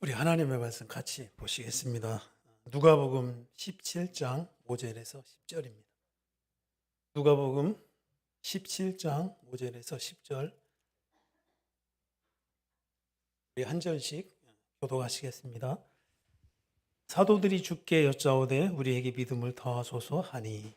우리 하나님의 말씀 같이 보시겠습니다. 누가복음 17장 5절에서 10절입니다. 누가복음 17장 5절에서 10절 우리 한 절씩 교독하시겠습니다. 사도들이 주께 여짜오되 우리에게 믿음을 더하소서 하니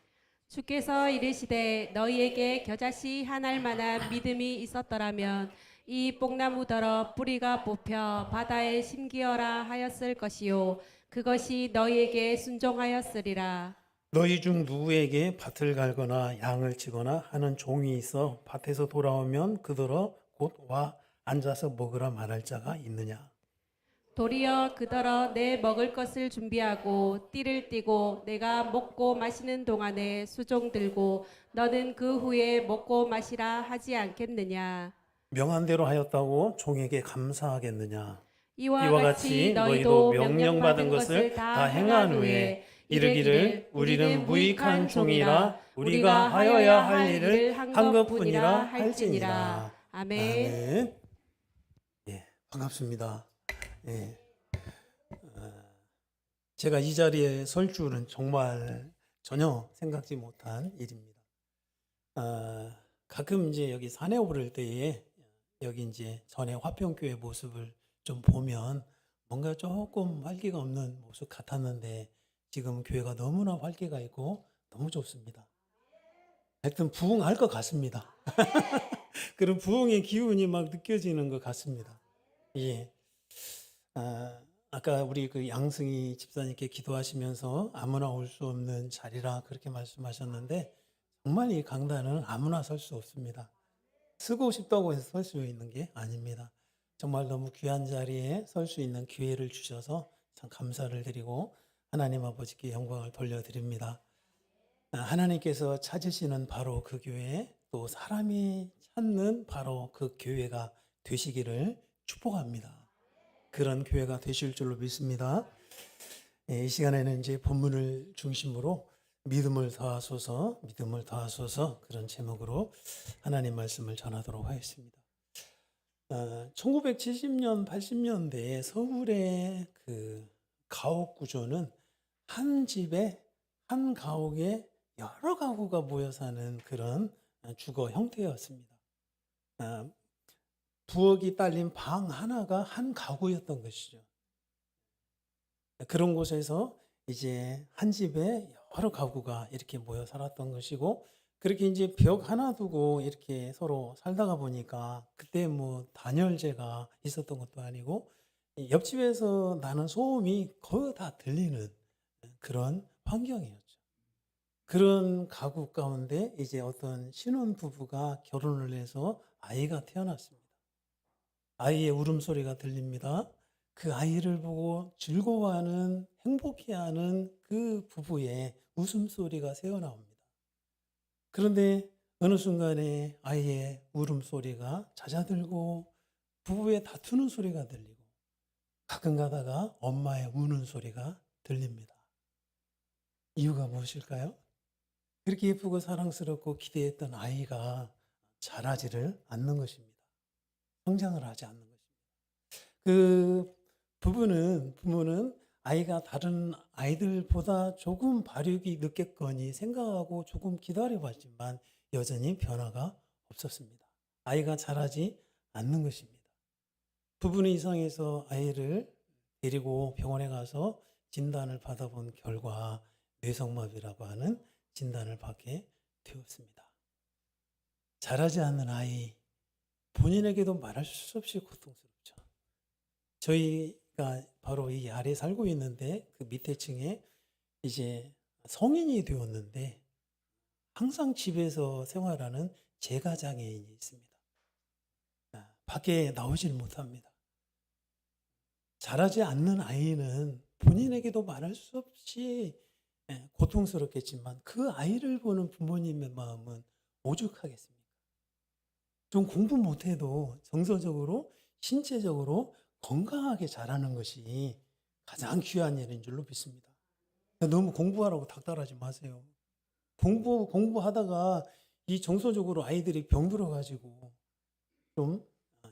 주께서 이르시되 너희에게 겨자씨 한 알 만한 믿음이 있었더라면 이 뽕나무더러 뿌리가 뽑혀 바다에 심기어라 하였을 것이요 그것이 너희에게 순종하였으리라. 너희 중 누구에게 밭을 갈거나 양을 치거나 하는 종이 있어 밭에서 돌아오면 그더러 곧 와 앉아서 먹으라 말할 자가 있느냐. 도리어 그더러 내 먹을 것을 준비하고 띠를 띠고 내가 먹고 마시는 동안에 수종 들고 너는 그 후에 먹고 마시라 하지 않겠느냐. 명한 대로 하였다고 종에게 감사하겠느냐. 이와 이와 같이 같이 너희도 너희도 명령받은 것을 다 행한 후에 이르기를 우리는 무익한 종이라 우리가 하여야 할 일을 한 것뿐이라 할지니라. 아멘. 아멘. 예, 반갑습니다. 예, 제가 이 자리에 설 줄은 정말 전혀 생각지 못한 일입니다. 가끔 이제 여기 산에 오를 때에 여기 이제 전에 화평교회 모습을 좀 보면 뭔가 조금 활기가 없는 모습 같았는데 지금 교회가 너무나 활기가 있고 너무 좋습니다. 하여튼 부흥할 것 같습니다. 그런 부흥의 기운이 막 느껴지는 것 같습니다. 예. 아까 우리 그 양승희 집사님께 기도하시면서 아무나 올 수 없는 자리라 그렇게 말씀하셨는데 정말 이 강단은 아무나 설 수 없습니다. 쓰고 싶다고 해서 설 수 있는 게 아닙니다. 정말 너무 귀한 자리에 설 수 있는 기회를 주셔서 참 감사를 드리고 하나님 아버지께 영광을 돌려드립니다. 하나님께서 찾으시는 바로 그 교회, 또 사람이 찾는 바로 그 교회가 되시기를 축복합니다. 그런 교회가 되실 줄로 믿습니다. 이 시간에는 이제 본문을 중심으로 믿음을 더하소서 그런 제목으로 하나님 말씀을 전하도록 하겠습니다. 1970년, 80년대에 서울의 그 가옥 구조는 한 집에 한 가옥에 여러 가구가 모여 사는 그런 주거 형태였습니다. 부엌이 딸린 방 하나가 한 가구였던 것이죠. 그런 곳에서 이제 한 집에 여러 가구가 이렇게 모여 살았던 것이고, 그렇게 이제 벽 하나 두고 이렇게 서로 살다가 보니까 그때 뭐 단열재가 있었던 것도 아니고 옆집에서 나는 소음이 거의 다 들리는 그런 환경이었죠. 그런 가구 가운데 이제 어떤 신혼 부부가 결혼을 해서 아이가 태어났습니다. 아이의 울음소리가 들립니다. 그 아이를 보고 즐거워하는, 행복해하는 그 부부의 웃음소리가 새어나옵니다. 그런데 어느 순간에 아이의 울음소리가 잦아들고 부부의 다투는 소리가 들리고 가끔 가다가 엄마의 우는 소리가 들립니다. 이유가 무엇일까요? 그렇게 예쁘고 사랑스럽고 기대했던 아이가 자라지를 않는 것입니다. 성장을 하지 않는 것입니다. 그 부모는 아이가 다른 아이들보다 조금 발육이 늦겠거니 생각하고 조금 기다려봤지만 여전히 변화가 없었습니다. 아이가 자라지 않는 것입니다. 부부는 이상해서 아이를 데리고 병원에 가서 진단을 받아본 결과 뇌성마비라고 하는 진단을 받게 되었습니다. 자라지 않는 아이, 본인에게도 말할 수 없이 고통스럽죠. 저희가 바로 이 아래 살고 있는데 그 밑에 층에 이제 성인이 되었는데 항상 집에서 생활하는 재가장애인이 있습니다. 밖에 나오질 못합니다. 자라지 않는 아이는 본인에게도 말할 수 없이 고통스럽겠지만 그 아이를 보는 부모님의 마음은 오죽하겠습니까? 좀 공부 못해도 정서적으로, 신체적으로 건강하게 자라는 것이 가장 귀한 일인 줄로 믿습니다. 너무 공부하라고 닥달하지 마세요. 공부하다가 이 정서적으로 아이들이 병들어가지고 좀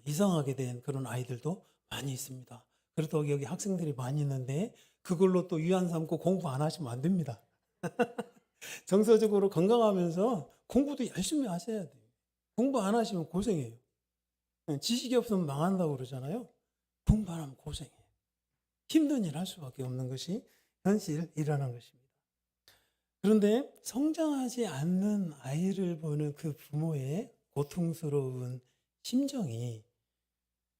이상하게 된 그런 아이들도 많이 있습니다. 그렇다고 여기 학생들이 많이 있는데 그걸로 또 위안 삼고 공부 안 하시면 안 됩니다. 정서적으로 건강하면서 공부도 열심히 하셔야 돼요. 공부 안 하시면 고생해요. 지식이 없으면 망한다고 그러잖아요. 공부 안 하면 고생해요. 힘든 일 할 수밖에 없는 것이 현실이라는 것입니다. 그런데 성장하지 않는 아이를 보는 그 부모의 고통스러운 심정이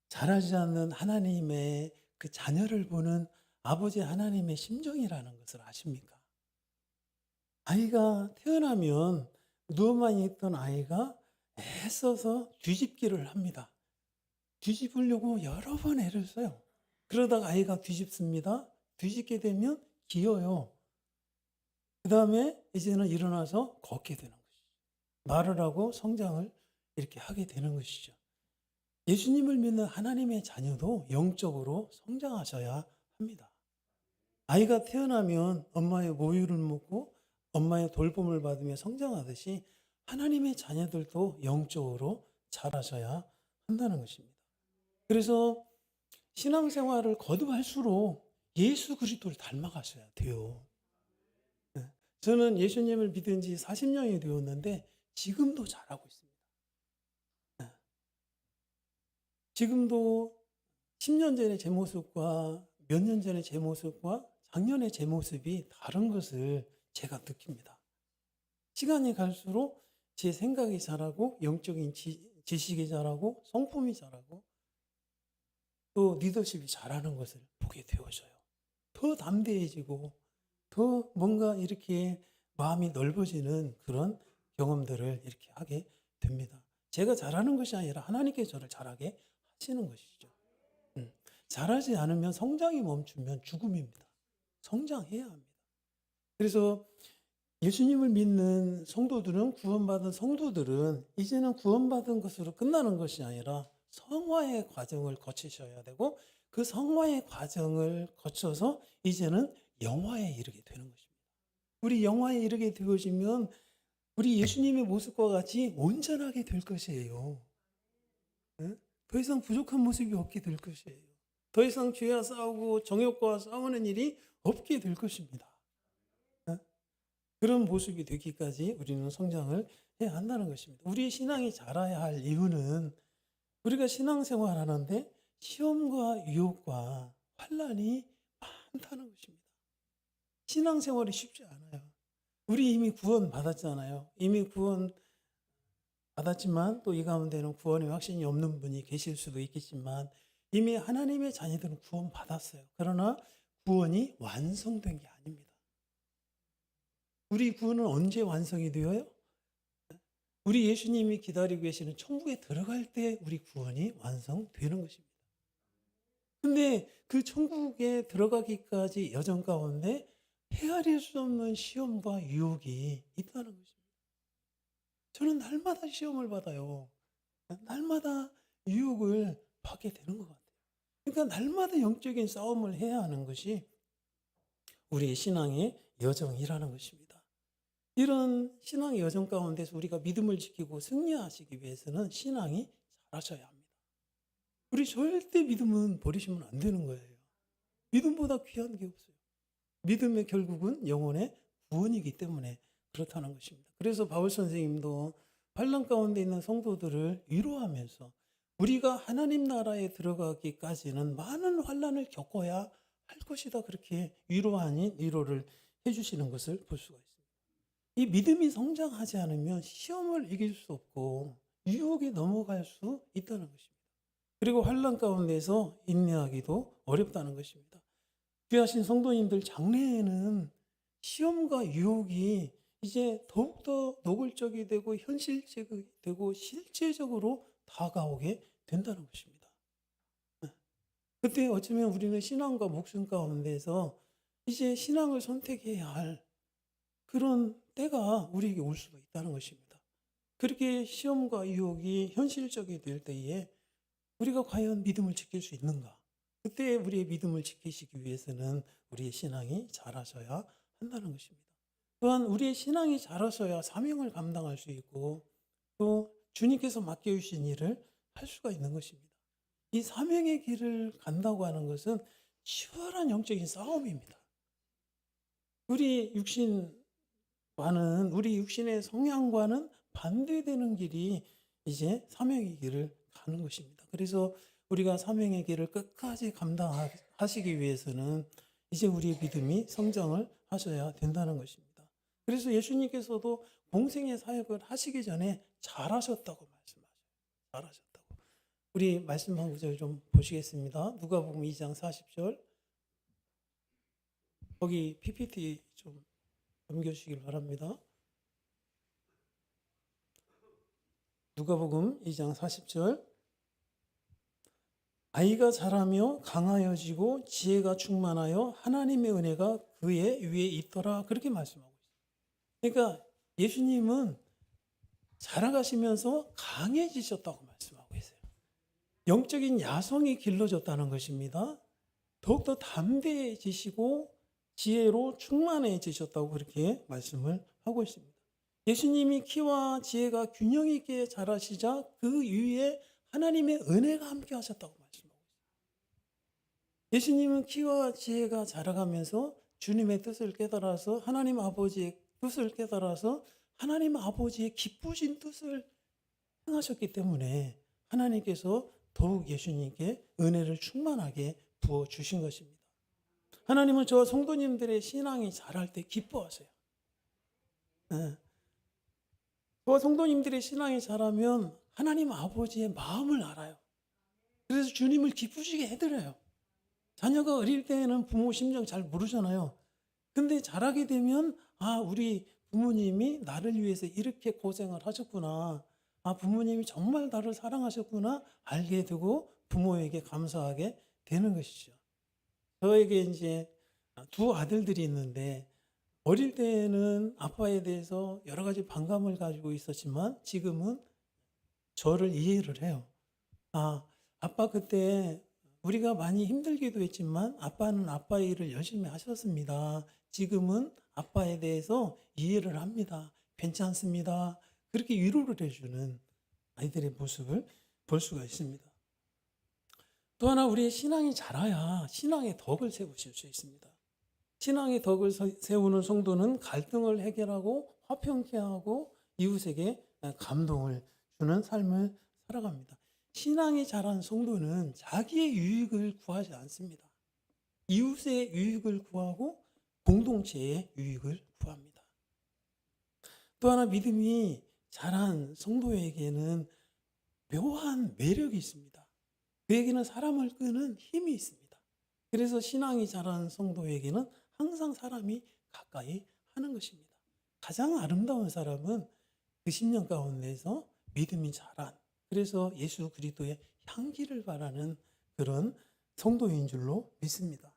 자라지 않는 하나님의 그 자녀를 보는 아버지 하나님의 심정이라는 것을 아십니까? 아이가 태어나면 누워만 있던 아이가 애써서 뒤집기를 합니다. 뒤집으려고 여러 번 애를 써요. 그러다가 아이가 뒤집습니다. 뒤집게 되면 기어요. 그 다음에 이제는 일어나서 걷게 되는 것이죠. 말을 하고 성장을 이렇게 하게 되는 것이죠. 예수님을 믿는 하나님의 자녀도 영적으로 성장하셔야 합니다. 아이가 태어나면 엄마의 모유를 먹고 엄마의 돌봄을 받으며 성장하듯이 하나님의 자녀들도 영적으로 자라셔야 한다는 것입니다. 그래서 신앙생활을 거듭할수록 예수 그리스도를 닮아가셔야 돼요. 저는 예수님을 믿은 지 40년이 되었는데 지금도 잘하고 있습니다. 지금도 10년 전의 제 모습과 몇 년 전의 제 모습과 작년의 제 모습이 다른 것을 제가 느낍니다. 시간이 갈수록 제 생각이 자라고 영적인 지식이 자라고 성품이 자라고 또 리더십이 자라는 것을 보게 되어져요. 더 담대해지고 더 뭔가 이렇게 마음이 넓어지는 그런 경험들을 이렇게 하게 됩니다. 제가 잘하는 것이 아니라 하나님께서 저를 잘하게 하시는 것이죠. 잘하지 않으면 성장이 멈추면 죽음입니다. 성장해야 합니다. 그래서 예수님을 믿는 성도들은 구원받은 성도들은 이제는 구원받은 것으로 끝나는 것이 아니라 성화의 과정을 거치셔야 되고 그 성화의 과정을 거쳐서 이제는 영화에 이르게 되는 것입니다. 우리 영화에 이르게 되어지면 우리 예수님의 모습과 같이 온전하게 될 것이에요. 더 이상 부족한 모습이 없게 될 것이에요. 더 이상 죄와 싸우고 정욕과 싸우는 일이 없게 될 것입니다. 그런 모습이 되기까지 우리는 성장을 해야 한다는 것입니다. 우리의 신앙이 자라야 할 이유는 우리가 신앙생활 하는데 시험과 유혹과 환난이 많다는 것입니다. 신앙생활이 쉽지 않아요. 우리 이미 구원 받았잖아요. 이미 구원 받았지만 또 이 가운데는 구원의 확신이 없는 분이 계실 수도 있겠지만 이미 하나님의 자녀들은 구원 받았어요. 그러나 구원이 완성된 게 아닙니다. 우리 구원은 언제 완성이 되어요? 우리 예수님이 기다리고 계시는 천국에 들어갈 때 우리 구원이 완성되는 것입니다. 근데 그 천국에 들어가기까지 여정 가운데 헤아릴 수 없는 시험과 유혹이 있다는 것입니다. 저는 날마다 시험을 받아요. 날마다 유혹을 받게 되는 것 같아요. 그러니까 날마다 영적인 싸움을 해야 하는 것이 우리의 신앙의 여정이라는 것입니다. 이런 신앙의 여정 가운데서 우리가 믿음을 지키고 승리하시기 위해서는 신앙이 자라셔야 합니다. 우리 절대 믿음은 버리시면 안 되는 거예요. 믿음보다 귀한 게 없어요. 믿음의 결국은 영혼의 구원이기 때문에 그렇다는 것입니다. 그래서 바울 선생님도 환난 가운데 있는 성도들을 위로하면서 우리가 하나님 나라에 들어가기까지는 많은 환난을 겪어야 할 것이다. 그렇게 위로 아닌 위로를 해주시는 것을 볼 수가 있습니다. 이 믿음이 성장하지 않으면 시험을 이길 수 없고 유혹에 넘어갈 수 있다는 것입니다. 그리고 환난 가운데서 인내하기도 어렵다는 것입니다. 귀하신 성도님들 장래에는 시험과 유혹이 이제 더욱더 노골적이 되고 현실적이 되고 실제적으로 다가오게 된다는 것입니다. 그때 어쩌면 우리는 신앙과 목숨 가운데서 이제 신앙을 선택해야 할 그런 때가 우리에게 올 수도 있다는 것입니다. 그렇게 시험과 유혹이 현실적이 될 때에 우리가 과연 믿음을 지킬 수 있는가? 그때 우리의 믿음을 지키시기 위해서는 우리의 신앙이 자라셔야 한다는 것입니다. 또한 우리의 신앙이 자라셔야 사명을 감당할 수 있고 또 주님께서 맡겨주신 일을 할 수가 있는 것입니다. 이 사명의 길을 간다고 하는 것은 치열한 영적인 싸움입니다. 우리 육신의 성향과는 반대되는 길이 이제 사명의 길을 가는 것입니다. 그래서 우리가 사명의 길을 끝까지 감당하시기 위해서는 이제 우리의 믿음이 성장을 하셔야 된다는 것입니다. 그래서 예수님께서도 공생의 사역을 하시기 전에 잘하셨다고 말씀하셔요. 잘하셨다고. 우리 말씀 한 구절 좀 보시겠습니다. 누가복음 2장 40절. 거기 PPT 좀 넘겨주시길 바랍니다. 누가복음 2장 40절. 아이가 자라며 강하여지고 지혜가 충만하여 하나님의 은혜가 그의 위에 있더라. 그렇게 말씀하고 있어요. 그러니까 예수님은 자라가시면서 강해지셨다고 말씀하고 있어요. 영적인 야성이 길러졌다는 것입니다. 더욱더 담대해지시고 지혜로 충만해지셨다고 그렇게 말씀을 하고 있습니다. 예수님이 키와 지혜가 균형 있게 자라시자 그 위에 하나님의 은혜가 함께 하셨다고 말씀하고 있습니다. 예수님은 키와 지혜가 자라가면서 주님의 뜻을 깨달아서 하나님 아버지의 뜻을 깨달아서 하나님 아버지의 기쁘신 뜻을 행하셨기 때문에 하나님께서 더욱 예수님께 은혜를 충만하게 부어주신 것입니다. 하나님은 저와 성도님들의 신앙이 자랄 때 기뻐하세요. 저와 성도님들의 신앙이 자라면 하나님 아버지의 마음을 알아요. 그래서 주님을 기쁘시게 해드려요. 자녀가 어릴 때에는 부모 심정 잘 모르잖아요. 근데 자라게 되면 우리 부모님이 나를 위해서 이렇게 고생을 하셨구나. 부모님이 정말 나를 사랑하셨구나 알게 되고 부모에게 감사하게 되는 것이죠. 저에게 이제 두 아들들이 있는데 어릴 때는 아빠에 대해서 여러 가지 반감을 가지고 있었지만 지금은 저를 이해를 해요. 아빠 그때 우리가 많이 힘들기도 했지만 아빠는 아빠의 일을 열심히 하셨습니다. 지금은 아빠에 대해서 이해를 합니다. 괜찮습니다. 그렇게 위로를 해주는 아이들의 모습을 볼 수가 있습니다. 또 하나 우리의 신앙이 자라야 신앙의 덕을 세우실 수 있습니다. 신앙의 덕을 세우는 성도는 갈등을 해결하고 화평케 하고 이웃에게 감동을 주는 삶을 살아갑니다. 신앙이 자란 성도는 자기의 유익을 구하지 않습니다. 이웃의 유익을 구하고 공동체의 유익을 구합니다. 또 하나 믿음이 자란 성도에게는 묘한 매력이 있습니다. 그에게는 사람을 끄는 힘이 있습니다. 그래서 신앙이 자란 성도에게는 항상 사람이 가까이 하는 것입니다. 가장 아름다운 사람은 그 10년 가운데서 믿음이 자란, 그래서 예수 그리스도의 향기를 바라는 그런 성도인 줄로 믿습니다.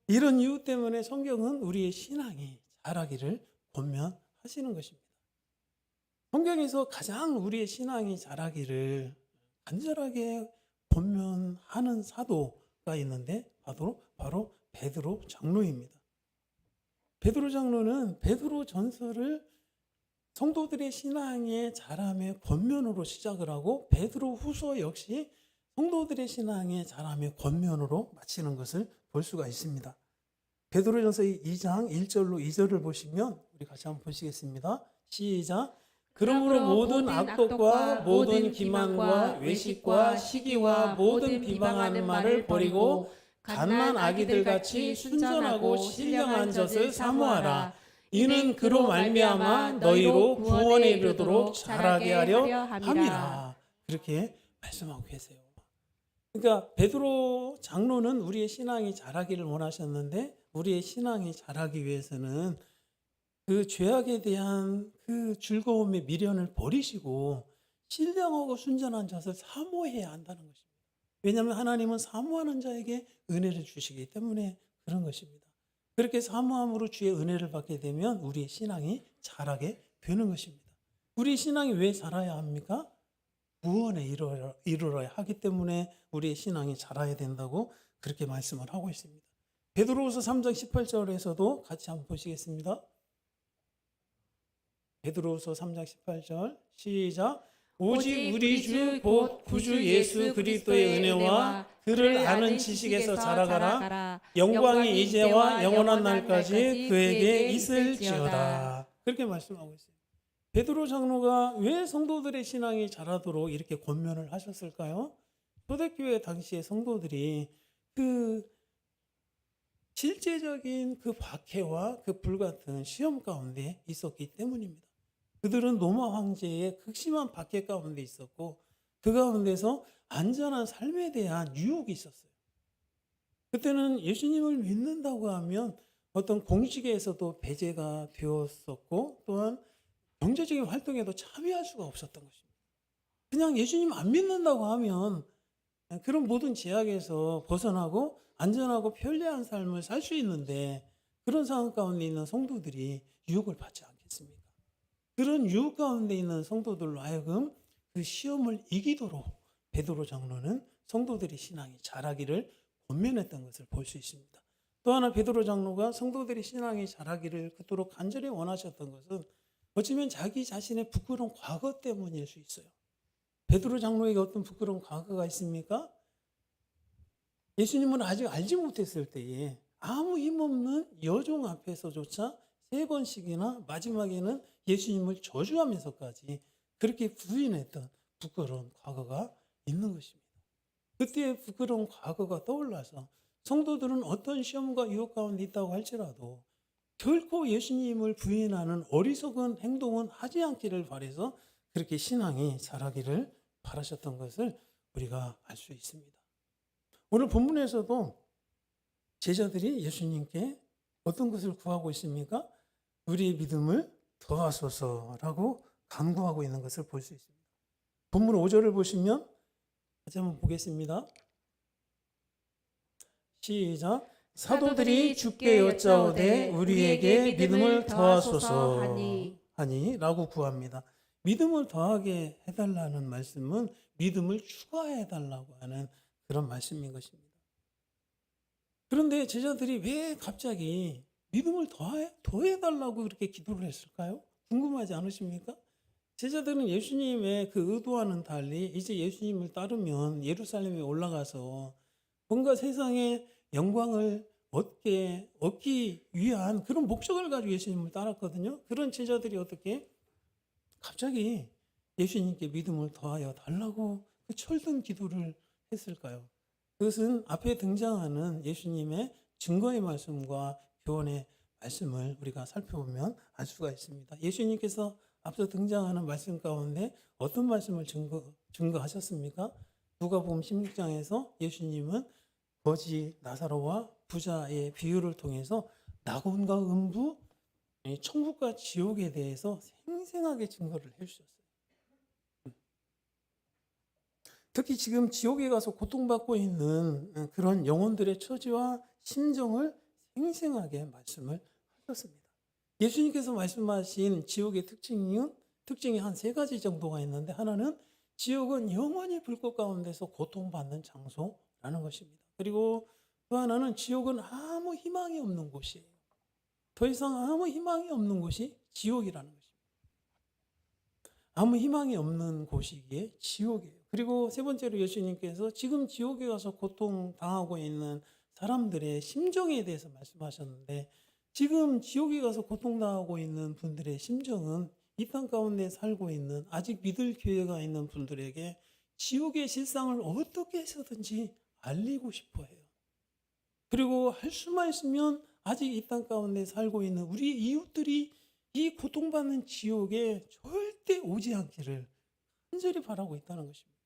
이런 이유 때문에 성경은 우리의 신앙이 자라기를 권면하시는 것입니다. 성경에서 가장 우리의 신앙이 자라기를 간절하게 권면하는 사도가 있는데 바로 베드로 장로입니다. 베드로 장로는 베드로 전서를 성도들의 신앙의 자람의 권면으로 시작을 하고 베드로 후서 역시 성도들의 신앙의 자람의 권면으로 마치는 것을 볼 수가 있습니다. 베드로전서 2장 1절로 2절을 보시면 우리 같이 한번 보시겠습니다. 시작. 그러므로 모든 악독과 모든 기만과 외식과 시기와 모든 비방하는 말을 버리고 갓난 아기들같이 순전하고 신령한 젖을 사모하라. 이는 그로 말미암아 너희로 구원에 이르도록 자라게 하려 함이라. 그렇게 말씀하고 계세요. 그러니까 베드로 장로는 우리의 신앙이 자라기를 원하셨는데 우리의 신앙이 자라기 위해서는 그 죄악에 대한 그 즐거움의 미련을 버리시고 신령하고 순전한 젖을 사모해야 한다는 것입니다. 왜냐하면 하나님은 사모하는 자에게 은혜를 주시기 때문에 그런 것입니다. 그렇게 사모함으로 주의 은혜를 받게 되면 우리의 신앙이 자라게 되는 것입니다. 우리 신앙이 왜 자라야 합니까? 구원에 이르러야 하기 때문에 우리의 신앙이 자라야 된다고 그렇게 말씀을 하고 있습니다. 베드로후서 3장 18절에서도 같이 한번 보시겠습니다. 베드로후서 3장 18절 시작. 오직 우리 주 곧 구주 예수 그리스도의 은혜와 그를 아는 지식에서 자라가라. 영광이 이제와 영원한 날까지 그에게 있을지어다. 그렇게 말씀하고 있어요. 베드로 장로가 왜 성도들의 신앙이 자라도록 이렇게 권면을 하셨을까요? 초대교회 당시의 성도들이 그 실제적인 그 박해와 그 불같은 시험 가운데 있었기 때문입니다. 그들은 로마 황제의 극심한 박해 가운데 있었고 그 가운데서 안전한 삶에 대한 유혹이 있었어요. 그때는 예수님을 믿는다고 하면 어떤 공직에서도 배제가 되었었고 또한 경제적인 활동에도 참여할 수가 없었던 것입니다. 그냥 예수님 안 믿는다고 하면 그런 모든 제약에서 벗어나고 안전하고 편리한 삶을 살 수 있는데 그런 상황 가운데 있는 성도들이 유혹을 받지 않겠습니까? 그런 유혹 가운데 있는 성도들로 하여금 그 시험을 이기도록 베드로 장로는 성도들의 신앙이 자라기를 권면했던 것을 볼 수 있습니다. 또 하나 베드로 장로가 성도들의 신앙이 자라기를 그토록 간절히 원하셨던 것은 어쩌면 자기 자신의 부끄러운 과거 때문일 수 있어요. 베드로 장로에게 어떤 부끄러운 과거가 있습니까? 예수님을 아직 알지 못했을 때에 아무 힘없는 여종 앞에서조차 3번씩이나 마지막에는 예수님을 저주하면서까지 그렇게 부인했던 부끄러운 과거가 있는 것입니다. 그때의 부끄러운 과거가 떠올라서 성도들은 어떤 시험과 유혹 가운데 있다고 할지라도 결코 예수님을 부인하는 어리석은 행동은 하지 않기를 바라서 그렇게 신앙이 자라기를 바라셨던 것을 우리가 알 수 있습니다. 오늘 본문에서도 제자들이 예수님께 어떤 것을 구하고 있습니까? 우리의 믿음을 더하소서라고 간구하고 있는 것을 볼 수 있습니다. 본문 5절을 보시면 다시 한번 보겠습니다. 시작. 사도들이 주께 여짜오되 우리에게 믿음을 더하소서 하니라고 구합니다. 믿음을 더하게 해달라는 말씀은 믿음을 추가해달라고 하는 그런 말씀인 것입니다. 그런데 제자들이 왜 갑자기 믿음을 더해달라고 그렇게 기도를 했을까요? 궁금하지 않으십니까? 제자들은 예수님의 그 의도와는 달리 이제 예수님을 따르면 예루살렘에 올라가서 뭔가 세상의 영광을 얻기 위한 그런 목적을 가지고 예수님을 따랐거든요. 그런 제자들이 어떻게 갑자기 예수님께 믿음을 더하여 달라고 그 철든 기도를 했을까요? 그것은 앞에 등장하는 예수님의 증거의 말씀과 교훈의 말씀을 우리가 살펴보면 알 수가 있습니다. 예수님께서 앞서 등장하는 말씀 가운데 어떤 말씀을 증거하셨습니까? 누가복음 16장에서 예수님은 거지 나사로와 부자의 비유를 통해서 낙원과 음부, 천국과 지옥에 대해서 생생하게 증거를 해주셨어요. 특히 지금 지옥에 가서 고통받고 있는 그런 영혼들의 처지와 심정을 생생하게 말씀을 하셨습니다. 예수님께서 말씀하신 지옥의 특징이 한 3가지 정도가 있는데 하나는 지옥은 영원히 불꽃 가운데서 고통받는 장소라는 것입니다. 그리고 또 하나는 지옥은 아무 희망이 없는 곳이에요. 더 이상 아무 희망이 없는 곳이 지옥이라는 것입니다. 아무 희망이 없는 곳이기에 지옥이에요. 그리고 3번째로 예수님께서 지금 지옥에 가서 고통당하고 있는 사람들의 심정에 대해서 말씀하셨는데 지금 지옥에 가서 고통당하고 있는 분들의 심정은 이 땅 가운데 살고 있는 아직 믿을 기회가 있는 분들에게 지옥의 실상을 어떻게 해서든지 알리고 싶어 해요. 그리고 할 수만 있으면 아직 이 땅 가운데 살고 있는 우리 이웃들이 이 고통받는 지옥에 절대 오지 않기를 간절히 바라고 있다는 것입니다.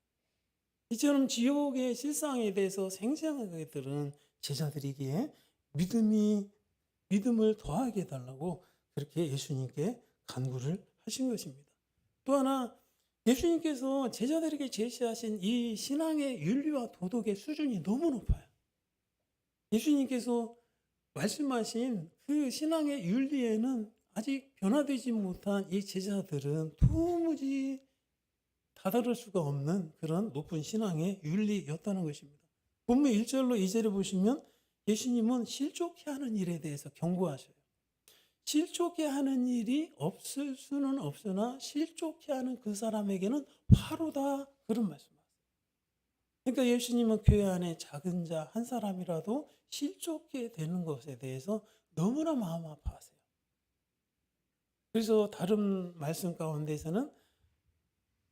이처럼 지옥의 실상에 대해서 생생하게 들은 제자들이기에 믿음을 더하게 해달라고 그렇게 예수님께 간구를 하신 것입니다. 또 하나 예수님께서 제자들에게 제시하신 이 신앙의 윤리와 도덕의 수준이 너무 높아요. 예수님께서 말씀하신 그 신앙의 윤리에는 아직 변화되지 못한 이 제자들은 도무지 다다를 수가 없는 그런 높은 신앙의 윤리였다는 것입니다. 본문 1절로 2절을 보시면 예수님은 실족해 하는 일에 대해서 경고하셔요. 실족해 하는 일이 없을 수는 없으나 실족해 하는 그 사람에게는 화로다, 그런 말씀이에요. 그러니까 예수님은 교회 안에 작은 자 한 사람이라도 실족해 되는 것에 대해서 너무나 마음 아파하세요. 그래서 다른 말씀 가운데서는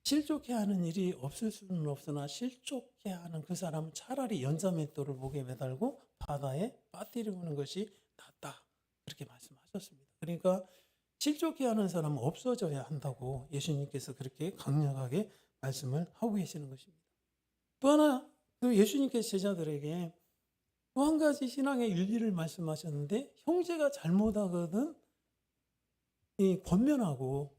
실족해 하는 일이 없을 수는 없으나 실족해 하는 그 사람은 차라리 연자맷돌을 목에 매달고 바다에 빠뜨리는 것이 낫다, 그렇게 말씀하셨습니다. 그러니까 실족해 하는 사람은 없어져야 한다고 예수님께서 그렇게 강력하게 말씀을 하고 계시는 것입니다. 또 하나, 그 예수님께서 제자들에게 또 한 가지 신앙의 윤리를 말씀하셨는데, 형제가 잘못하거든 권면하고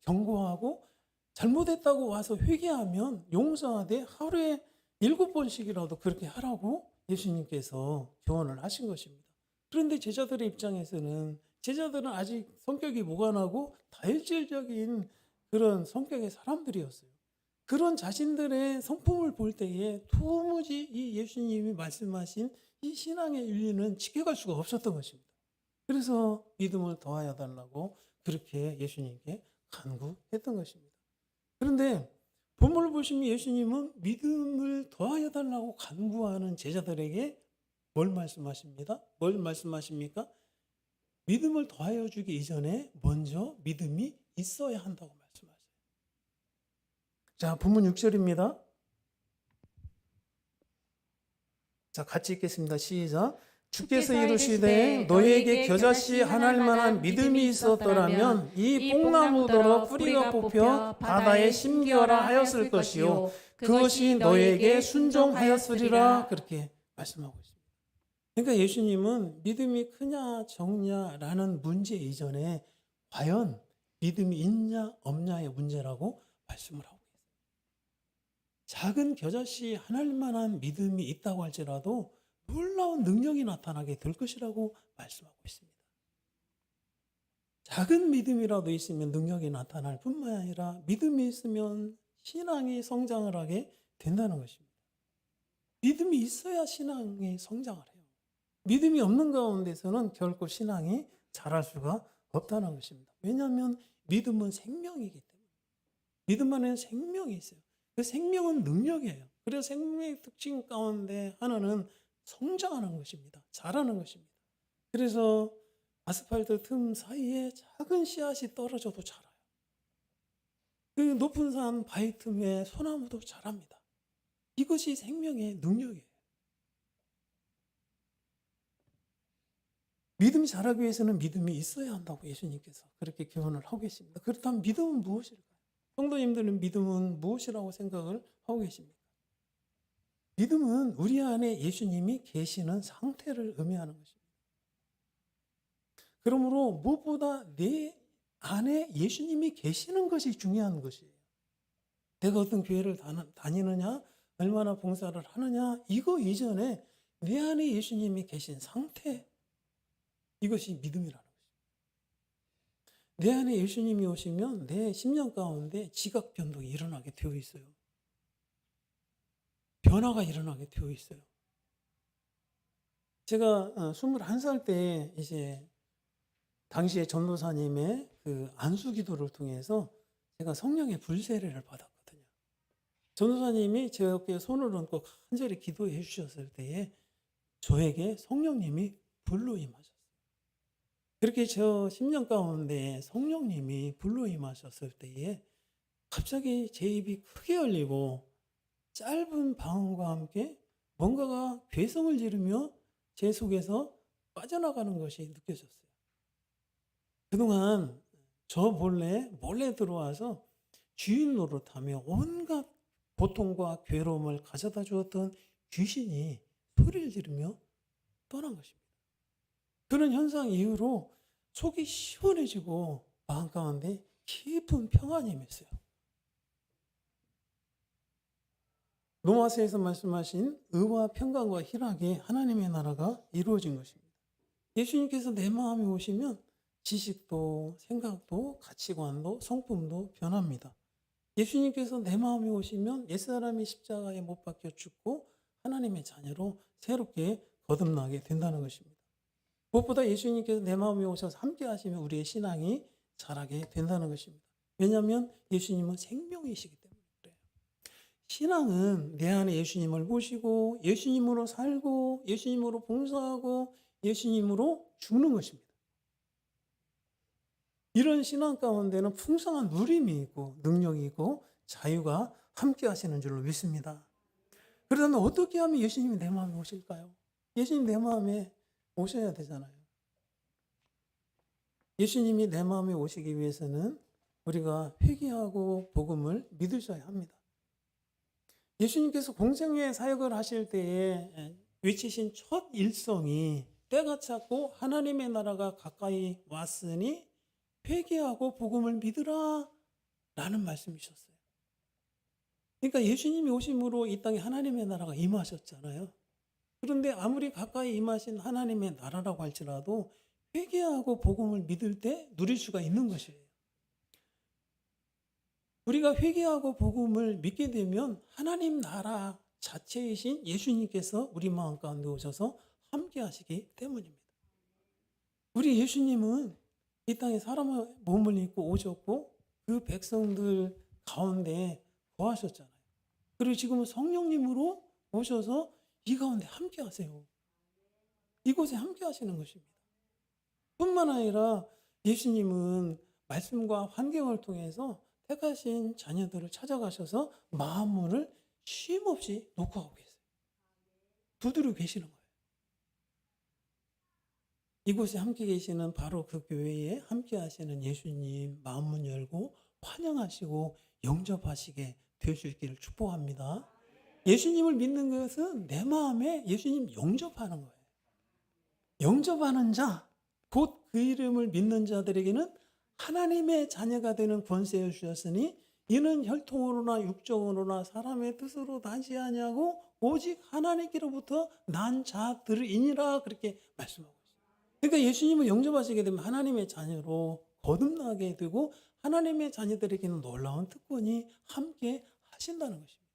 경고하고 잘못했다고 와서 회개하면 용서하되 하루에 7번씩이라도 그렇게 하라고 예수님께서 교훈을 하신 것입니다. 그런데 제자들의 입장에서는, 제자들은 아직 성격이 무관하고 다혈질적인 그런 성격의 사람들이었어요. 그런 자신들의 성품을 볼 때에 도무지 이 예수님이 말씀하신 이 신앙의 윤리는 지켜갈 수가 없었던 것입니다. 그래서 믿음을 더하여 달라고 그렇게 예수님께 간구했던 것입니다. 그런데 본문을 보시면 예수님은 믿음을 더하여 달라고 간구하는 제자들에게 뭘 말씀하십니까? 믿음을 더하여 주기 이전에 먼저 믿음이 있어야 한다고 말씀하세요. 자, 본문 6절입니다. 자, 같이 읽겠습니다. 시작. 주께서 이르시되 너희에게 겨자씨 하나일 만한 믿음이 있었더라면 이 뽕나무더러 뿌리가 뽑혀 바다에 심기어라 하였을 것이요 그것이 너희에게 순종하였으리라, 그렇게 말씀하고 있습니다. 그러니까 예수님은 믿음이 크냐 적냐라는 문제 이전에 과연 믿음이 있냐 없냐의 문제라고 말씀을 하고 있습니다. 작은 겨자씨 하나일 만한 믿음이 있다고 할지라도 놀라운 능력이 나타나게 될 것이라고 말씀하고 있습니다. 작은 믿음이라도 있으면 능력이 나타날 뿐만 아니라 믿음이 있으면 신앙이 성장을 하게 된다는 것입니다. 믿음이 있어야 신앙이 성장을 해요. 믿음이 없는 가운데서는 결코 신앙이 자랄 수가 없다는 것입니다. 왜냐하면 믿음은 생명이기 때문에. 믿음 안에는 생명이 있어요. 그 생명은 능력이에요. 그래서 생명의 특징 가운데 하나는 성장하는 것입니다. 자라는 것입니다. 그래서 아스팔트 틈 사이에 작은 씨앗이 떨어져도 자라요. 그 높은 산 바위 틈에 소나무도 자랍니다. 이것이 생명의 능력이에요. 믿음이 자라기 위해서는 믿음이 있어야 한다고 예수님께서 그렇게 교훈을 하고 계십니다. 그렇다면 믿음은 무엇일까요? 성도님들은 믿음은 무엇이라고 생각을 하고 계십니까? 믿음은 우리 안에 예수님이 계시는 상태를 의미하는 것입니다. 그러므로 무엇보다 내 안에 예수님이 계시는 것이 중요한 것이에요. 내가 어떤 교회를 다니느냐, 얼마나 봉사를 하느냐, 이거 이전에 내 안에 예수님이 계신 상태, 이것이 믿음이라는 것입니다. 내 안에 예수님이 오시면 내 심령 가운데 지각 변동이 일어나게 되어 있어요. 변화가 일어나게 되어 있어요. 제가 21살 때 이제 당시에 전도사님의 그 안수 기도를 통해서 제가 성령의 불세례를 받았거든요. 전도사님이 제 어깨에 손을 얹고 간절히 기도해 주셨을 때에 저에게 성령님이 불로 임하셨어요. 그렇게 저 심령 가운데 성령님이 불로 임하셨을 때에 갑자기 제 입이 크게 열리고 짧은 방언과 함께 뭔가가 괴성을 지르며 제 속에서 빠져나가는 것이 느껴졌어요. 그동안 저 몰래 들어와서 주인 노릇하며 온갖 고통과 괴로움을 가져다 주었던 귀신이 소리를 지르며 떠난 것입니다. 그런 현상 이후로 속이 시원해지고 마음 가운데 깊은 평안이 임했어요. 로마서에서 말씀하신 의와 평강과 희락의 하나님의 나라가 이루어진 것입니다. 예수님께서 내 마음에 오시면 지식도 생각도 가치관도 성품도 변합니다. 예수님께서 내 마음에 오시면 옛사람이 십자가에 못 박혀 죽고 하나님의 자녀로 새롭게 거듭나게 된다는 것입니다. 무엇보다 예수님께서 내 마음에 오셔서 함께 하시면 우리의 신앙이 자라게 된다는 것입니다. 왜냐하면 예수님은 생명이시기 때문에 그래요. 신앙은 내 안에 예수님을 모시고 예수님으로 살고 예수님으로 봉사하고 예수님으로 죽는 것입니다. 이런 신앙 가운데는 풍성한 누림이 있고 능력이 있고 자유가 함께 하시는 줄로 믿습니다. 그러면 어떻게 하면 예수님이 내 마음에 오실까요? 예수님 내 마음에 오셔야 되잖아요. 예수님이 내 마음에 오시기 위해서는 우리가 회개하고 복음을 믿으셔야 합니다. 예수님께서 공생애 사역을 하실 때에 외치신 첫 일성이 때가 찼고 하나님의 나라가 가까이 왔으니 회개하고 복음을 믿으라 라는 말씀이셨어요. 그러니까 예수님이 오심으로 이 땅에 하나님의 나라가 임하셨잖아요. 그런데 아무리 가까이 임하신 하나님의 나라라고 할지라도 회개하고 복음을 믿을 때 누릴 수가 있는 것이에요. 우리가 회개하고 복음을 믿게 되면 하나님 나라 자체이신 예수님께서 우리 마음 가운데 오셔서 함께 하시기 때문입니다. 우리 예수님은 이 땅에 사람의 몸을 입고 오셨고 그 백성들 가운데 거하셨잖아요. 그리고 지금은 성령님으로 오셔서 이 가운데 함께 하세요. 이곳에 함께 하시는 것입니다. 뿐만 아니라 예수님은 말씀과 환경을 통해서 택하신 자녀들을 찾아가셔서 마음문을 쉼없이 놓고 가고 계세요. 두드려 계시는 거예요. 이곳에 함께 계시는 바로 그 교회에 함께 하시는 예수님 마음문 열고 환영하시고 영접하시게 될 수 있기를 축복합니다. 예수님을 믿는 것은 내 마음에 예수님 영접하는 거예요. 영접하는 자, 곧 그 이름을 믿는 자들에게는 하나님의 자녀가 되는 권세를 주셨으니 이는 혈통으로나 육정으로나 사람의 뜻으로 나지 아니하고 오직 하나님께로부터 난 자들이니라 그렇게 말씀하고 있어요. 그러니까 예수님을 영접하시게 되면 하나님의 자녀로 거듭나게 되고 하나님의 자녀들에게는 놀라운 특권이 함께 하신다는 것입니다.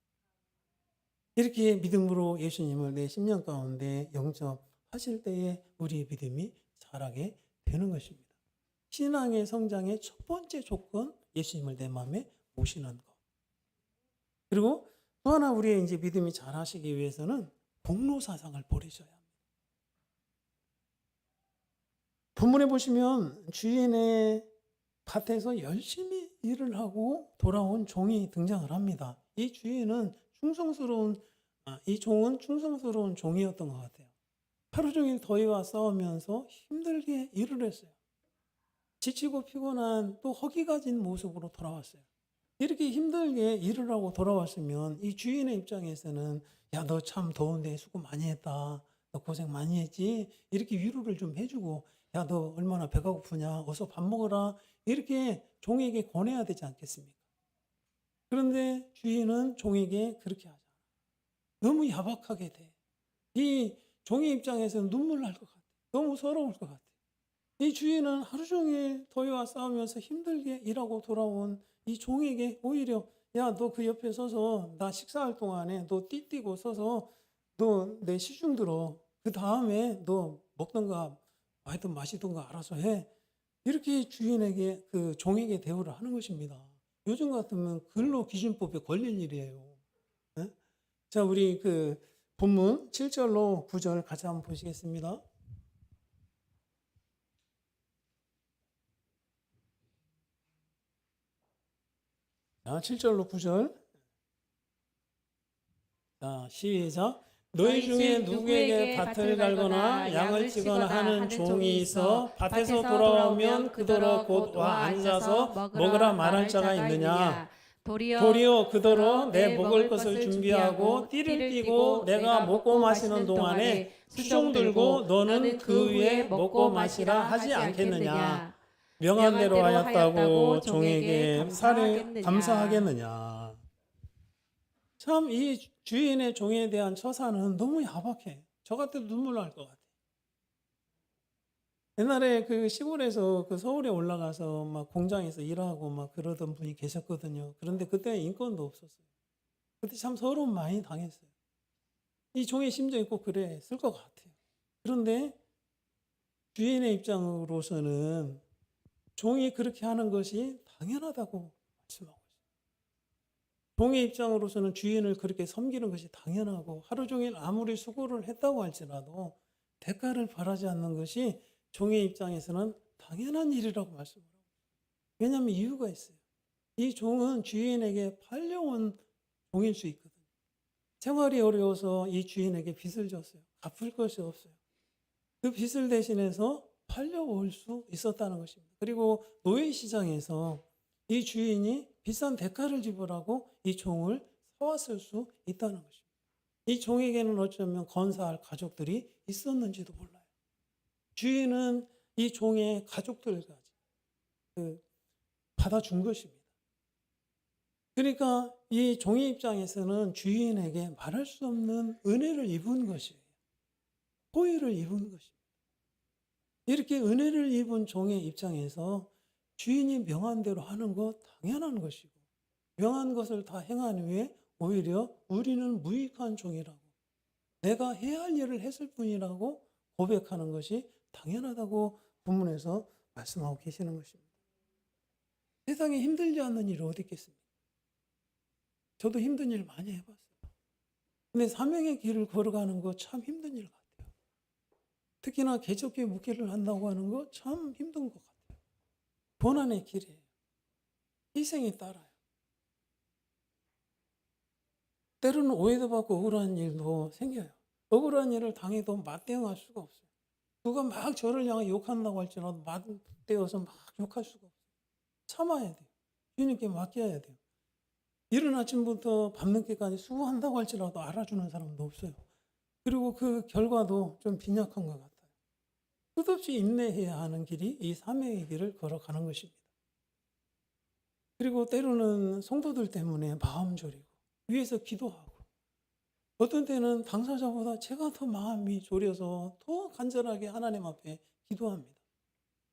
이렇게 믿음으로 예수님을 내 심령 가운데 영접하실 때에 우리의 믿음이 자라게 되는 것입니다. 신앙의 성장의 첫 번째 조건, 예수님을 내 마음에 모시는 것. 그리고 또 하나 우리의 이제 믿음이 자라시기 위해서는 공로 사상을 버리셔야 합니다. 본문에 보시면 주인의 밭에서 열심히 일을 하고 돌아온 종이 등장을 합니다. 이 주인은 이 종은 충성스러운 종이었던 것 같아요. 하루 종일 더위와 싸우면서 힘들게 일을 했어요. 지치고 피곤한 또 허기 가진 모습으로 돌아왔어요. 이렇게 힘들게 일을 하고 돌아왔으면 이 주인의 입장에서는 야, 너 참 더운데 수고 많이 했다. 너 고생 많이 했지? 이렇게 위로를 좀 해주고 야, 너 얼마나 배가 고프냐? 어서 밥 먹어라. 이렇게 종에게 권해야 되지 않겠습니까? 그런데 주인은 종에게 그렇게 하지 않아요. 너무 야박하게 돼. 이 종의 입장에서는 눈물 날 것 같아. 너무 서러울 것 같아. 이 주인은 하루 종일 더위와 싸우면서 힘들게 일하고 돌아온 이 종에게 오히려 야, 너 그 옆에 서서 나 식사할 동안에 너 띠띠고 서서 너 내 시중 들어. 그 다음에 너 먹던가 하여튼 마시던가 알아서 해. 이렇게 주인에게 그 종에게 대우를 하는 것입니다. 요즘 같으면 근로기준법에 걸릴 일이에요. 네? 자, 우리 그 본문 7절로 9절 같이 한번 보시겠습니다. 자, 7절로 9절. 자, 시작. 너희 중에 누구에게 밭을 갈거나 양을 치거나 하는 종이 있어 밭에서 돌아오면 그더러 곧 와 앉아서 먹으라 말할 자가 있느냐? 도리어 그더러 내 먹을 것을 준비하고 띠를 띠고 내가 먹고 마시는 동안에 수종 들고 너는 그 위에 먹고 마시라 하지 않겠느냐? 명한 대로 하였다고 종에게 감사하겠느냐? 참 이 주인의 종에 대한 처사는 너무 야박해. 저 같아도 눈물 날 것 같아. 옛날에 그 시골에서 그 서울에 올라가서 막 공장에서 일하고 막 그러던 분이 계셨거든요. 그런데 그때 인권도 없었어요. 그때 참 서러움 많이 당했어요. 이 종의 심정이 꼭 그랬을 것 같아요. 그런데 주인의 입장으로서는 종이 그렇게 하는 것이 당연하다고 말씀하고 있어요. 종의 입장으로서는 주인을 그렇게 섬기는 것이 당연하고 하루 종일 아무리 수고를 했다고 할지라도 대가를 바라지 않는 것이 종의 입장에서는 당연한 일이라고 말씀을 하고 있어요. 왜냐하면 이유가 있어요. 이 종은 주인에게 팔려온 종일 수 있거든요. 생활이 어려워서 이 주인에게 빚을 졌어요. 갚을 것이 없어요. 그 빚을 대신해서 팔려올 수 있었다는 것입니다. 그리고 노예시장에서 이 주인이 비싼 대가를 지불하고 이 종을 사왔을 수 있다는 것입니다. 이 종에게는 어쩌면 건사할 가족들이 있었는지도 몰라요. 주인은 이 종의 가족들까지 받아준 것입니다. 그러니까 이 종의 입장에서는 주인에게 말할 수 없는 은혜를 입은 것이에요. 호의를 입은 것입니다. 이렇게 은혜를 입은 종의 입장에서 주인이 명한 대로 하는 것 당연한 것이고, 명한 것을 다 행한 후에 오히려 우리는 무익한 종이라고, 내가 해야 할 일을 했을 뿐이라고 고백하는 것이 당연하다고 본문에서 말씀하고 계시는 것입니다. 세상에 힘들지 않는 일이 어디 있겠습니까? 저도 힘든 일 많이 해봤어요. 근데 사명의 길을 걸어가는 거 참 힘든 일 같아요. 특히나 개척교회 목회를 한다고 하는 거 참 힘든 것 같아요. 고난의 길이에요. 희생이 따라요. 때로는 오해도 받고 억울한 일도 생겨요. 억울한 일을 당해도 맞대응할 수가 없어요. 누가 막 저를 향해 욕한다고 할지라도 맞대어서 막 욕할 수가 없어요. 참아야 돼요. 주님께 맡겨야 돼요. 이른 아침부터 밤늦게까지 수고한다고 할지라도 알아주는 사람도 없어요. 그리고 그 결과도 좀 빈약한 것 같아요. 끝없이 인내해야 하는 길이 이 사명의 길을 걸어가는 것입니다. 그리고 때로는 성도들 때문에 마음 졸이고 위에서 기도하고, 어떤 때는 당사자보다 제가 더 마음이 졸여서 더 간절하게 하나님 앞에 기도합니다.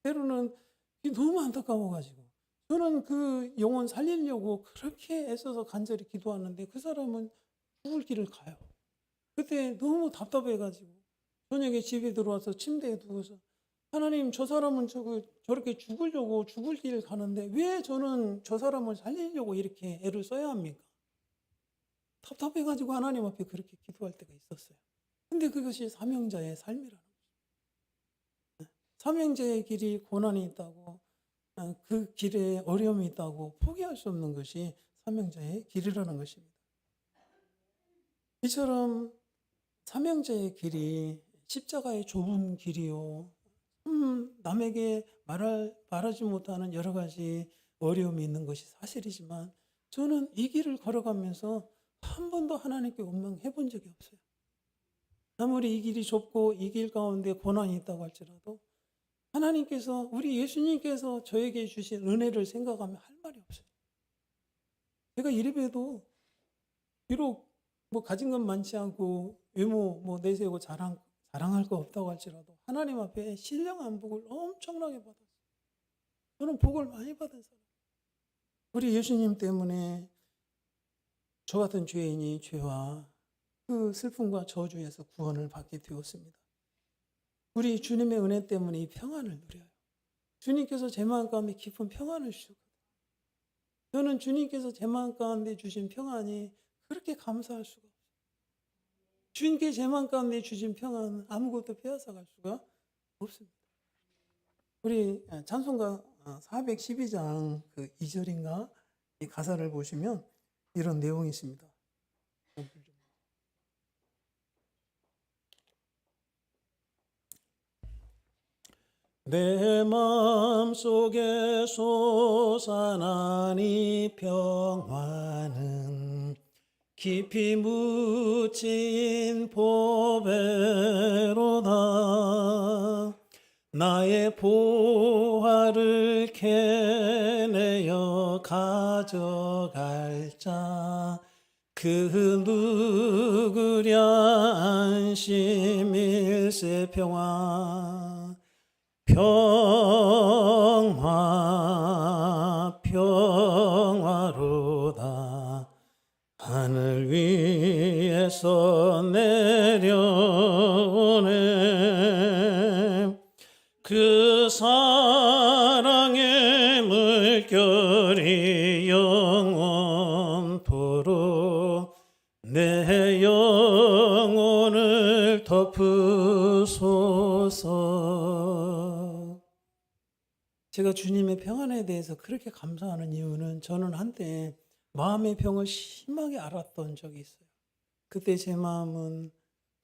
때로는 너무 안타까워가지고 저는 그 영혼 살리려고 그렇게 애써서 간절히 기도하는데 그 사람은 죽을 길을 가요. 그때 너무 답답해가지고 저녁에 집에 들어와서 침대에 누워서, 하나님, 저 사람은 저렇게 죽으려고 죽을 길을 가는데 왜 저는 저 사람을 살리려고 이렇게 애를 써야 합니까? 답답해가지고 하나님 앞에 그렇게 기도할 때가 있었어요. 근데 그것이 사명자의 삶이라는 거죠. 사명자의 길이 고난이 있다고, 그 길에 어려움이 있다고 포기할 수 없는 것이 사명자의 길이라는 것입니다. 이처럼 사명자의 길이 십자가의 좁은 길이요, 남에게 말하지 못하는 여러 가지 어려움이 있는 것이 사실이지만, 저는 이 길을 걸어가면서 한 번도 하나님께 원망해 본 적이 없어요. 아무리 이 길이 좁고 이 길 가운데 고난이 있다고 할지라도 하나님께서, 우리 예수님께서 저에게 주신 은혜를 생각하면 할 말이 없어요. 제가 이래봬도 비록 가진 건 많지 않고 외모 내세우고 자랑할 거 없다고 할지라도 하나님 앞에 신령한 복을 엄청나게 받았어요. 저는 복을 많이 받은 사람. 우리 예수님 때문에 저 같은 죄인이 죄와 그 슬픔과 저주에서 구원을 받게 되었습니다. 우리 주님의 은혜 때문에 이 평안을 누려요. 주님께서 제 마음 가운데 깊은 평안을 주셨거든요. 저는 주님께서 제 마음 가운데 주신 평안이 그렇게 감사할 수가 없어요. 주님께 제 마음 가운데 주신 평안은 아무것도 빼앗아갈 수가 없습니다. 우리 찬송가 412장 그 2절인가 이 가사를 보시면 이런 내용이 있습니다. 내 마음속에 솟아난 이 평화는 깊이 묻힌 보배로다. 나의 보화를 캐내어 가져갈 자 그 누구랴 안심일세 평화. 평화로다. 하늘 위에서 내려오네. 영원토록 내 영혼을 덮으소서. 제가 주님의 평안에 대해서 그렇게 감사하는 이유는 저는 한때 마음의 병을 심하게 앓았던 적이 있어요. 그때 제 마음은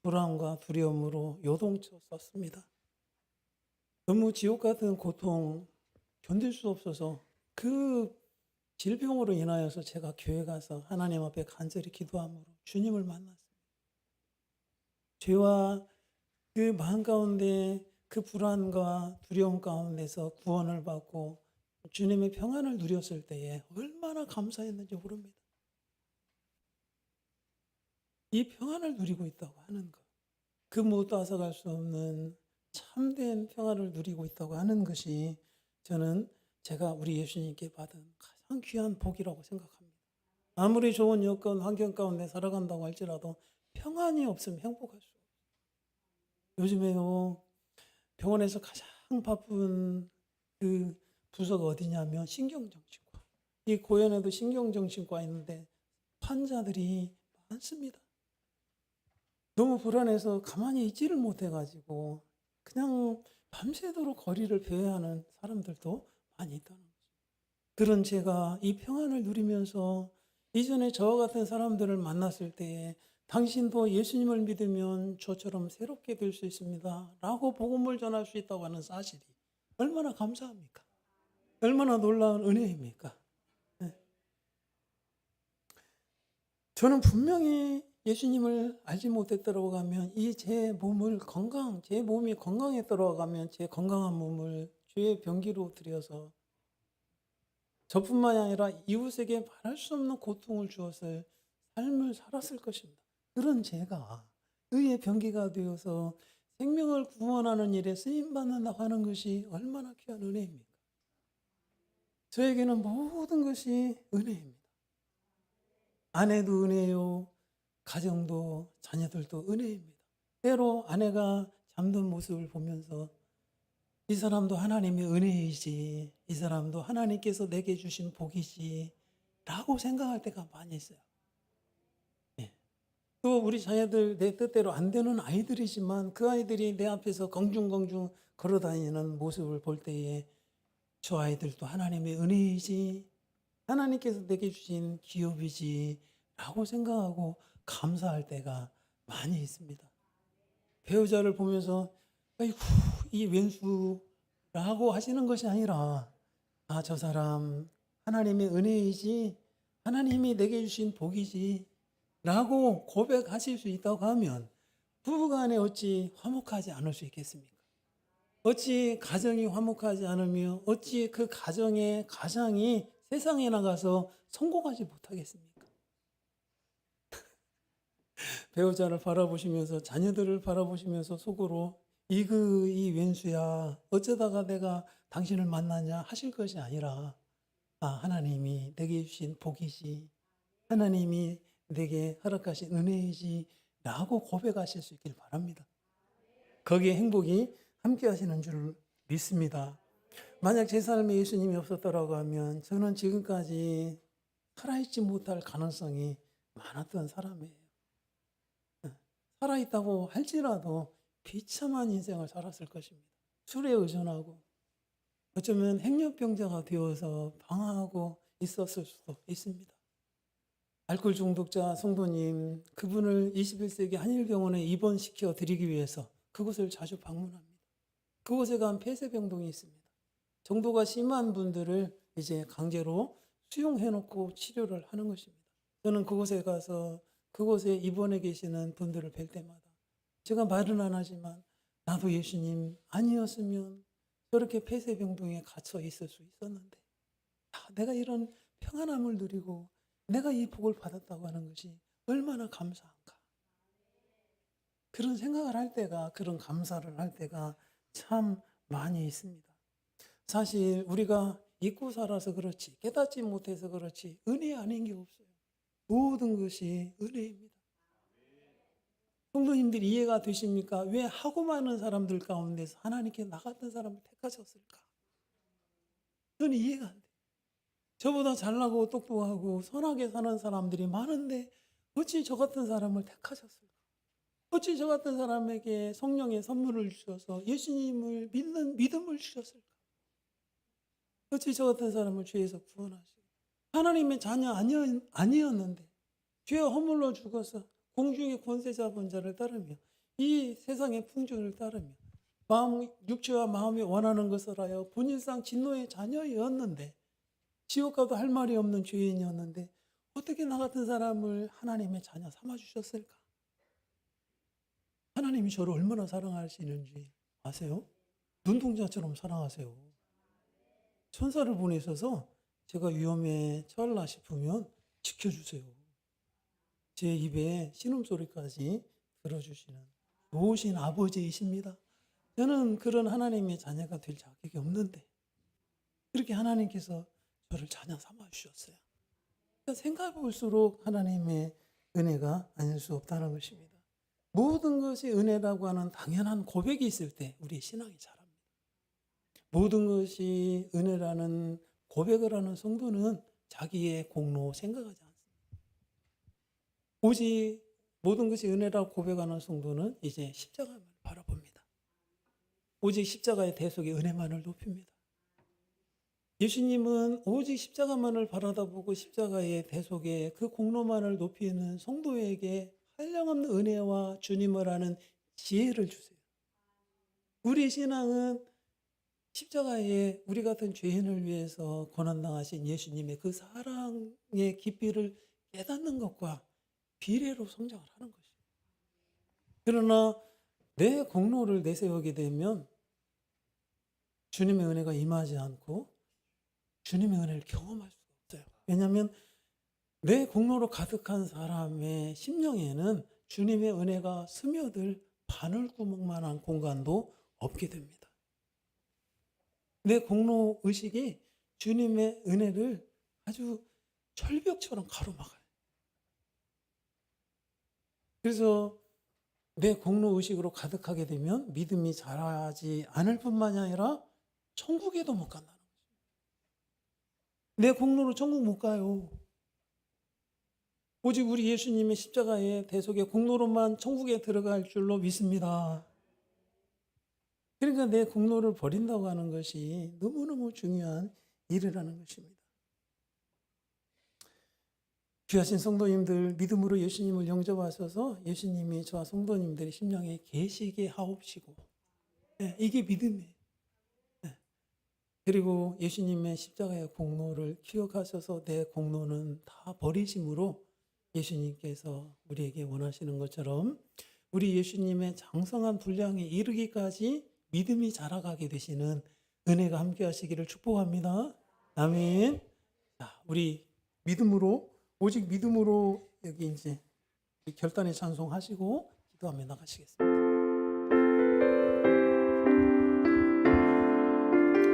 불안과 두려움으로 요동쳤었습니다. 너무 지옥 같은 고통 견딜 수 없어서 그 질병으로 인하여서 제가 교회 가서 하나님 앞에 간절히 기도함으로 주님을 만났습니다. 죄와 그 마음 가운데 그 불안과 두려움 가운데서 구원을 받고 주님의 평안을 누렸을 때에 얼마나 감사했는지 모릅니다. 이 평안을 누리고 있다고 하는 것, 그 무엇도 앗아갈 수 없는 참된 평안을 누리고 있다고 하는 것이 저는 제가 우리 예수님께 받은 가장 귀한 복이라고 생각합니다. 아무리 좋은 여건, 환경 가운데 살아간다고 할지라도 평안이 없으면 행복할 수 없어요. 요즘에요, 병원에서 가장 바쁜 그 부서가 어디냐면 신경정신과. 이 고현에도 신경정신과 있는데 환자들이 많습니다. 너무 불안해서 가만히 있지를 못해가지고 그냥 밤새도록 거리를 배회하는 하는 사람들도 많이 있다는 거죠. 그런 제가 이 평안을 누리면서 이전에 저와 같은 사람들을 만났을 때에 당신도 예수님을 믿으면 저처럼 새롭게 될 수 있습니다 라고 복음을 전할 수 있다고 하는 사실이 얼마나 감사합니까? 얼마나 놀라운 은혜입니까? 네. 저는 분명히 예수님을 알지 못했다고 하면 이 제 몸을 제 몸이 건강했다고 하면 제 건강한 몸을 주의 병기로 들여서 저뿐만이 아니라 이웃에게 말할 수 없는 고통을 주었을 삶을 살았을 것입니다. 그런 제가 의의 병기가 되어서 생명을 구원하는 일에 쓰임받는다고 하는 것이 얼마나 귀한 은혜입니까? 저에게는 모든 것이 은혜입니다. 아내도 은혜요, 가정도 자녀들도 은혜입니다. 때로 아내가 잠든 모습을 보면서 이 사람도 하나님의 은혜이지, 이 사람도 하나님께서 내게 주신 복이지 라고 생각할 때가 많이 있어요. 예. 또 우리 자녀들 내 뜻대로 안 되는 아이들이지만 그 아이들이 내 앞에서 긍중긍중 걸어다니는 모습을 볼 때에 저 아이들도 하나님의 은혜이지, 하나님께서 내게 주신 기업이지 라고 생각하고 감사할 때가 많이 있습니다. 배우자를 보면서 아이고 이 왼수라고 하시는 것이 아니라 저 사람 하나님의 은혜이지, 하나님이 내게 주신 복이지 라고 고백하실 수 있다고 하면 부부간에 어찌 화목하지 않을 수 있겠습니까? 어찌 가정이 화목하지 않으며 어찌 그 가장이 세상에 나가서 성공하지 못하겠습니까? 배우자를 바라보시면서 자녀들을 바라보시면서 속으로 이 왼수야 어쩌다가 내가 당신을 만나냐 하실 것이 아니라 하나님이 내게 주신 복이지, 하나님이 내게 허락하신 은혜이지 라고 고백하실 수 있길 바랍니다. 거기에 행복이 함께 하시는 줄 믿습니다. 만약 제 삶에 예수님이 없었더라고 하면 저는 지금까지 살아있지 못할 가능성이 많았던 사람이에요. 살아있다고 할지라도 비참한 인생을 살았을 것입니다. 술에 의존하고 어쩌면 행렬병자가 되어서 방황하고 있었을 수도 있습니다. 알코올 중독자 성도님, 그분을 21세기 한일병원에 입원시켜 드리기 위해서 그곳을 자주 방문합니다. 그곳에 가면 폐쇄병동이 있습니다. 정도가 심한 분들을 이제 강제로 수용해놓고 치료를 하는 것입니다. 저는 그곳에 가서 그곳에 입원해 계시는 분들을 뵐 때마다 제가 말은 안 하지만 나도 예수님 아니었으면 저렇게 폐쇄병동에 갇혀 있을 수 있었는데 내가 이런 평안함을 누리고 내가 이 복을 받았다고 하는 것이 얼마나 감사한가. 그런 생각을 할 때가, 그런 감사를 할 때가 참 많이 있습니다. 사실 우리가 잊고 살아서 그렇지, 깨닫지 못해서 그렇지 은혜 아닌 게 없어요. 모든 것이 은혜입니다. 성도님들이 이해가 되십니까? 왜 하고 많은 사람들 가운데서 하나님께 나 같은 사람을 택하셨을까? 저는 이해가 안 돼요. 저보다 잘나고 똑똑하고 선하게 사는 사람들이 많은데 어찌 저 같은 사람을 택하셨을까? 어찌 저 같은 사람에게 성령의 선물을 주셔서 예수님을 믿는 믿음을 주셨을까? 어찌 저 같은 사람을 죄에서 구원하시고 하나님의 자녀 아니었는데 죄에 허물러 죽어서 공중의 권세 잡은 자를 따르며 이 세상의 풍조를 따르며 육체와 마음이 원하는 것을 하여 본일상 진노의 자녀였는데 지옥 가도 할 말이 없는 죄인이었는데 어떻게 나 같은 사람을 하나님의 자녀 삼아 주셨을까? 하나님이 저를 얼마나 사랑하시는지 아세요? 눈동자처럼 사랑하세요. 천사를 보내셔서 제가 위험에 처할라 싶으면 지켜주세요. 제 입에 신음소리까지 들어주시는 좋으신 아버지이십니다. 저는 그런 하나님의 자녀가 될 자격이 없는데 그렇게 하나님께서 저를 자녀 삼아 주셨어요. 그러니까 생각해 볼수록 하나님의 은혜가 아닐 수 없다는 것입니다. 모든 것이 은혜라고 하는 당연한 고백이 있을 때 우리 신앙이 자랍니다. 모든 것이 은혜라는 고백을 하는 성도는 자기의 공로 생각하지 않습니다. 오직 모든 것이 은혜라고 고백하는 성도는 이제 십자가만 바라봅니다. 오직 십자가의 대속의 은혜만을 높입니다. 예수님은 오직 십자가만을 바라다보고 십자가의 대속의 그 공로만을 높이는 성도에게 한량없는 은혜와 주님을 아는 지혜를 주세요. 우리 신앙은 십자가에 우리 같은 죄인을 위해서 고난당하신 예수님의 그 사랑의 깊이를 깨닫는 것과 비례로 성장을 하는 것이에요. 그러나 내 공로를 내세우게 되면 주님의 은혜가 임하지 않고 주님의 은혜를 경험할 수가 없어요. 왜냐하면 내 공로로 가득한 사람의 심령에는 주님의 은혜가 스며들 바늘구멍만한 공간도 없게 됩니다. 내 공로 의식이 주님의 은혜를 아주 철벽처럼 가로막아요. 그래서 내 공로 의식으로 가득하게 되면 믿음이 자라지 않을 뿐만이 아니라 천국에도 못 간다는 거죠. 내 공로로 천국 못 가요. 오직 우리 예수님의 십자가의 대속의 공로로만 천국에 들어갈 줄로 믿습니다. 그러니까 내 공로를 버린다고 하는 것이 너무너무 중요한 일이라는 것입니다. 귀하신 성도님들, 믿음으로 예수님을 영접하셔서 예수님이 저와 성도님들의 심령에 계시게 하옵시고, 이게 믿음이에요. 그리고 예수님의 십자가의 공로를 기억하셔서 내 공로는 다 버리심으로 예수님께서 우리에게 원하시는 것처럼 우리 예수님의 장성한 분량에 이르기까지 믿음이 자라가게 되시는 은혜가 함께 하시기를 축복합니다. 아멘. 자, 우리 믿음으로, 오직 믿음으로 여기 이제 결단의 찬송하시고 기도하며 나가시겠습니다.